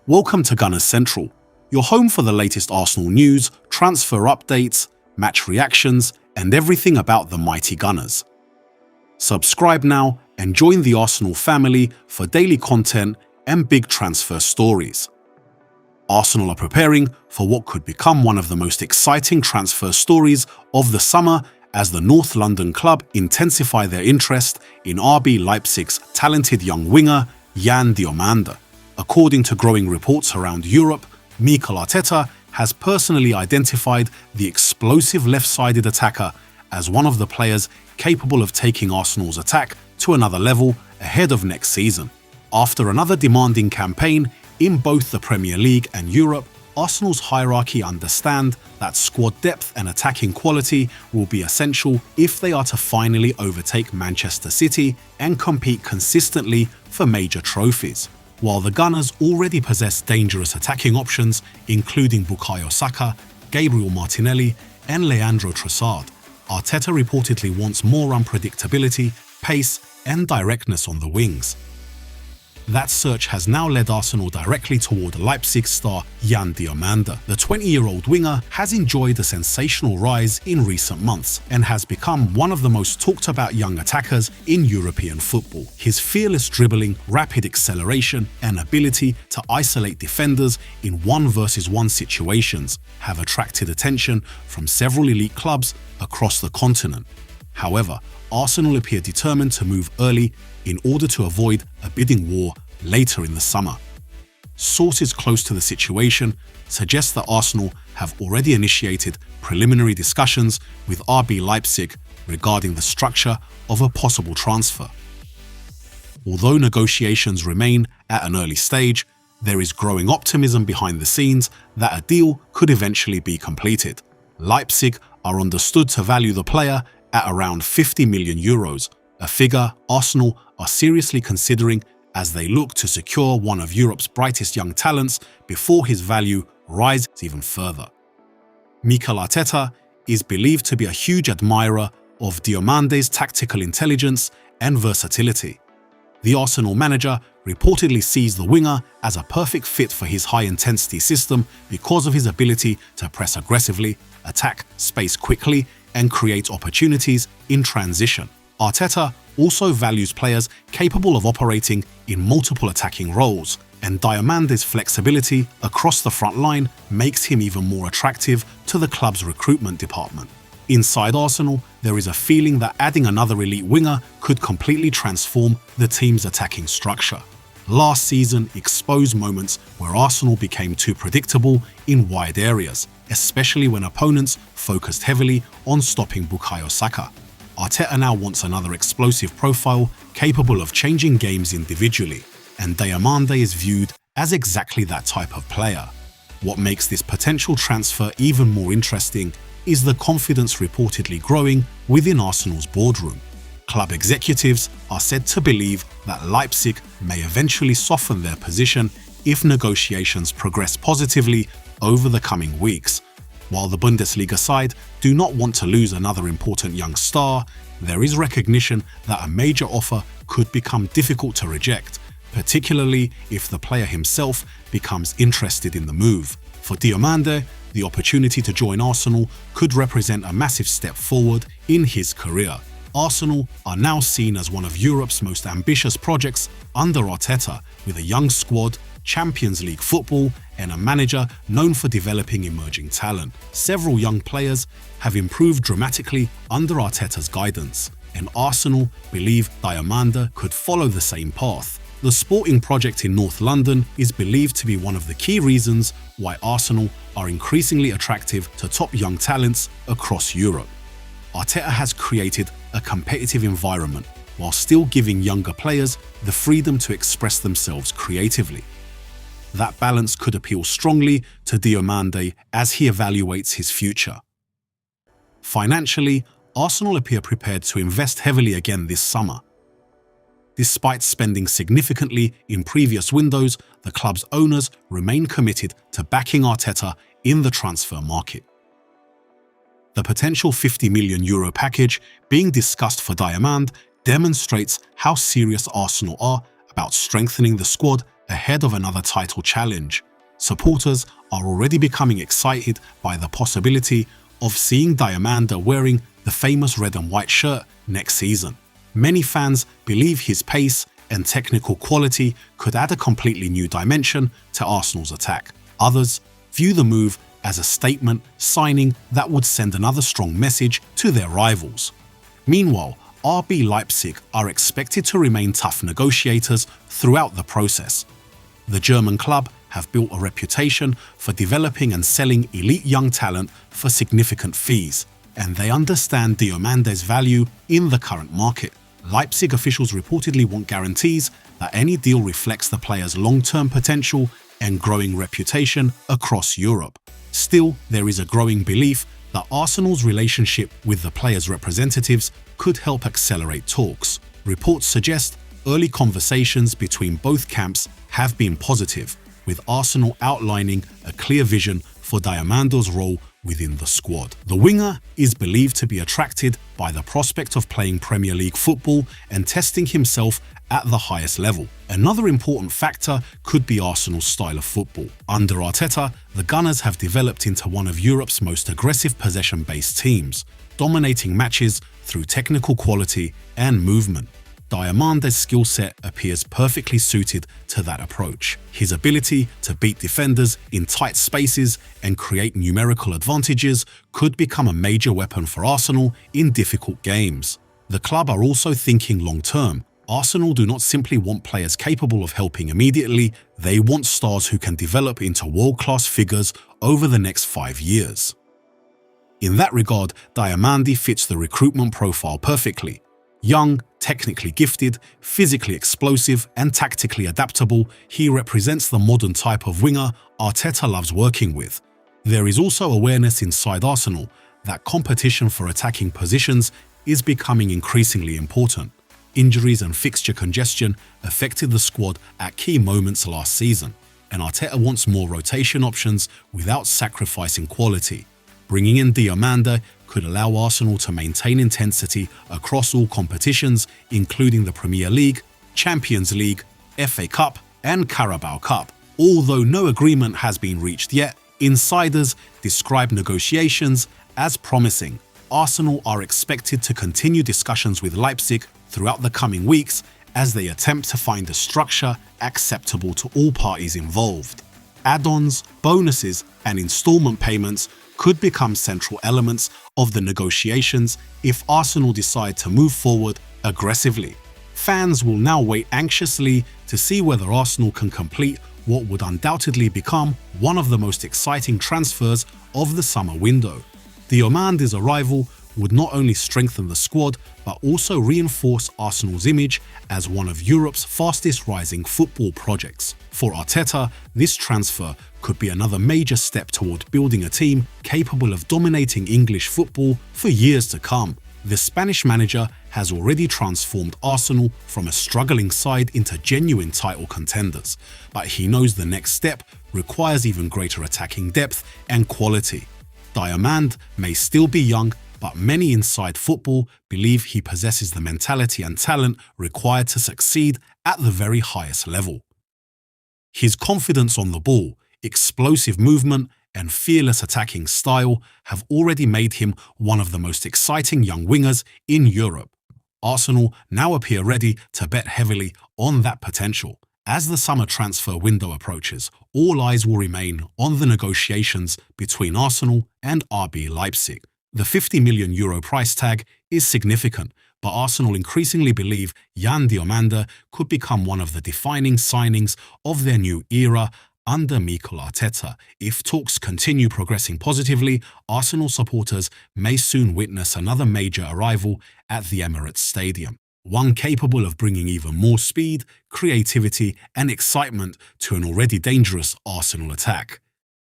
Welcome to Gunners Central, your home for the latest Arsenal news, transfer updates, match reactions, and everything about the mighty Gunners. Subscribe now and join the Arsenal family for daily content and big transfer stories. Arsenal are preparing for what could become one of the most exciting transfer stories of the summer as the North London club intensify their interest in RB Leipzig's talented young winger Yan Diomande. According to growing reports around Europe, Mikel Arteta has personally identified the explosive left-sided attacker as one of the players capable of taking Arsenal's attack to another level ahead of next season. After another demanding campaign in both the Premier League and Europe, Arsenal's hierarchy understand that squad depth and attacking quality will be essential if they are to finally overtake Manchester City and compete consistently for major trophies. While the Gunners already possess dangerous attacking options, including Bukayo Saka, Gabriel Martinelli, and Leandro Trossard, Arteta reportedly wants more unpredictability, pace, and directness on the wings. That search has now led Arsenal directly toward Leipzig star Yan Diomande. The 20-year-old winger has enjoyed a sensational rise in recent months and has become one of the most talked about young attackers in European football. His fearless dribbling, rapid acceleration, and ability to isolate defenders in 1-versus-1 situations have attracted attention from several elite clubs across the continent. However, Arsenal appear determined to move early in order to avoid a bidding war later in the summer. Sources close to the situation suggest that Arsenal have already initiated preliminary discussions with RB Leipzig regarding the structure of a possible transfer. Although negotiations remain at an early stage, there is growing optimism behind the scenes that a deal could eventually be completed. Leipzig are understood to value the player at around €50 million, a figure Arsenal are seriously considering as they look to secure one of Europe's brightest young talents before his value rises even further. Mikel Arteta is believed to be a huge admirer of Diomande's tactical intelligence and versatility. The Arsenal manager reportedly sees the winger as a perfect fit for his high-intensity system because of his ability to press aggressively, attack space quickly, and create opportunities in transition. Arteta also values players capable of operating in multiple attacking roles, and Diomande's flexibility across the front line makes him even more attractive to the club's recruitment department. Inside Arsenal, there is a feeling that adding another elite winger could completely transform the team's attacking structure. Last season exposed moments where Arsenal became too predictable in wide areas, especially when opponents focused heavily on stopping Bukayo Saka. Arteta now wants another explosive profile capable of changing games individually, and Diomande is viewed as exactly that type of player. What makes this potential transfer even more interesting is the confidence reportedly growing within Arsenal's boardroom. Club executives are said to believe that Leipzig may eventually soften their position if negotiations progress positively over the coming weeks. While the Bundesliga side do not want to lose another important young star, there is recognition that a major offer could become difficult to reject, particularly if the player himself becomes interested in the move. For Diomande, the opportunity to join Arsenal could represent a massive step forward in his career. Arsenal are now seen as one of Europe's most ambitious projects under Arteta, with a young squad, Champions League football, and a manager known for developing emerging talent. Several young players have improved dramatically under Arteta's guidance, and Arsenal believe Diomande could follow the same path. The sporting project in North London is believed to be one of the key reasons why Arsenal are increasingly attractive to top young talents across Europe. Arteta has created a competitive environment while still giving younger players the freedom to express themselves creatively. That balance could appeal strongly to Diomande as he evaluates his future. Financially, Arsenal appear prepared to invest heavily again this summer. Despite spending significantly in previous windows, the club's owners remain committed to backing Arteta in the transfer market. The potential €50 million package being discussed for Diomande demonstrates how serious Arsenal are about strengthening the squad ahead of another title challenge. Supporters are already becoming excited by the possibility of seeing Diomande wearing the famous red and white shirt next season. Many fans believe his pace and technical quality could add a completely new dimension to Arsenal's attack. Others view the move as a statement signing that would send another strong message to their rivals. Meanwhile, RB Leipzig are expected to remain tough negotiators throughout the process. The German club have built a reputation for developing and selling elite young talent for significant fees, and they understand Diomande's value in the current market. Leipzig officials reportedly want guarantees that any deal reflects the player's long-term potential and growing reputation across Europe. Still, there is a growing belief that Arsenal's relationship with the player's representatives could help accelerate talks. Reports suggest early conversations between both camps have been positive, with Arsenal outlining a clear vision for Diomande's role within the squad. The winger is believed to be attracted by the prospect of playing Premier League football and testing himself at the highest level. Another important factor could be Arsenal's style of football. Under Arteta, the Gunners have developed into one of Europe's most aggressive possession-based teams, dominating matches through technical quality and movement. Diomande's skill set appears perfectly suited to that approach. His ability to beat defenders in tight spaces and create numerical advantages could become a major weapon for Arsenal in difficult games. The club are also thinking long-term. Arsenal do not simply want players capable of helping immediately, they want stars who can develop into world-class figures over the next 5 years. In that regard, Diomande fits the recruitment profile perfectly. Young, technically gifted, physically explosive, and tactically adaptable, he represents the modern type of winger Arteta loves working with. There is also awareness inside Arsenal that competition for attacking positions is becoming increasingly important. Injuries and fixture congestion affected the squad at key moments last season, and Arteta wants more rotation options without sacrificing quality. Bringing in Diomande could allow Arsenal to maintain intensity across all competitions, including the Premier League, Champions League, FA Cup, and Carabao Cup. Although no agreement has been reached yet, insiders describe negotiations as promising. Arsenal are expected to continue discussions with Leipzig throughout the coming weeks as they attempt to find a structure acceptable to all parties involved. Add-ons, bonuses, and installment payments could become central elements of the negotiations if Arsenal decide to move forward aggressively. Fans will now wait anxiously to see whether Arsenal can complete what would undoubtedly become one of the most exciting transfers of the summer window. Diomande's arrival would not only strengthen the squad, but also reinforce Arsenal's image as one of Europe's fastest rising football projects. For Arteta, this transfer could be another major step toward building a team capable of dominating English football for years to come. The Spanish manager has already transformed Arsenal from a struggling side into genuine title contenders, but he knows the next step requires even greater attacking depth and quality. Diomande may still be young, but many inside football believe he possesses the mentality and talent required to succeed at the very highest level. His confidence on the ball, explosive movement, and fearless attacking style have already made him one of the most exciting young wingers in Europe. Arsenal now appear ready to bet heavily on that potential. As the summer transfer window approaches, all eyes will remain on the negotiations between Arsenal and RB Leipzig. The €50 million price tag is significant, but Arsenal increasingly believe Yan Diomande could become one of the defining signings of their new era under Mikel Arteta. If talks continue progressing positively, Arsenal supporters may soon witness another major arrival at the Emirates Stadium, one capable of bringing even more speed, creativity, and excitement to an already dangerous Arsenal attack.